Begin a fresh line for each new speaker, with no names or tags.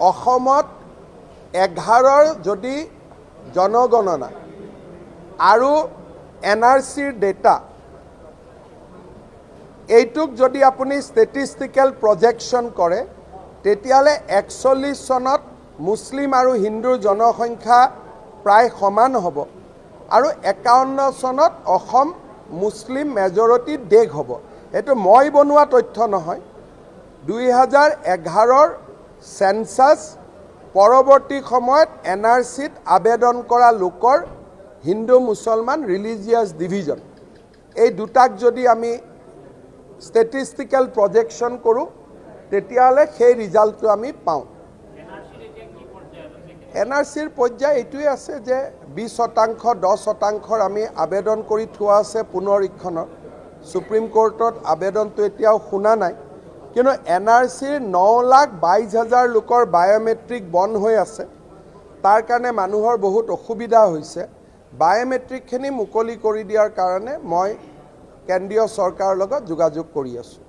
অসমত 11ৰ যদি জনগণনা আৰু NRCৰ ডেটা এইটোক যদি আপুনি ষ্টেটিষ্টিকেল প্ৰজেকশ্যন কৰে তেতিয়াহ'লে 41 চনত মুছলিম আৰু হিন্দুৰ জনসংখ্যা প্ৰায় সমান হ'ব আৰু 51 চনত অসম মুছলিম মেজৰিটি দেশ হ'ব। এইটো মই বনোৱা তথ্য নহয়। 2011ৰ সেন্সাস পৰৱৰ্তী সময়ত NRCত আবেদন কৰা লোকৰ হিন্দু মুছলমান ৰিলিজিয়াছ ডিভিজন এই দুটাক যদি আমি ষ্টেটিষ্টিকেল প্ৰজেকশ্যন কৰোঁ তেতিয়াহ'লে সেই ৰিজাল্টটো আমি পাওঁ। NRCৰ পৰ্যায় এইটোৱে আছে যে 20% 10%ৰ আমি আবেদন কৰি থোৱা আছে পুনৰীক্ষণৰ। সুপ্ৰিম কোৰ্টত আবেদনটো এতিয়াও শুনা নাই, কিন্তু NRCৰ 9,22,000 লোকৰ বায়োমেট্ৰিক বন্ধ হৈ আছে। তাৰ কাৰণে মানুহৰ বহুত অসুবিধা হৈছে। বায়োমেট্ৰিকখিনি মুকলি কৰি দিয়াৰ কাৰণে মই কেন্দ্ৰীয় চৰকাৰৰ লগত যোগাযোগ কৰি আছোঁ।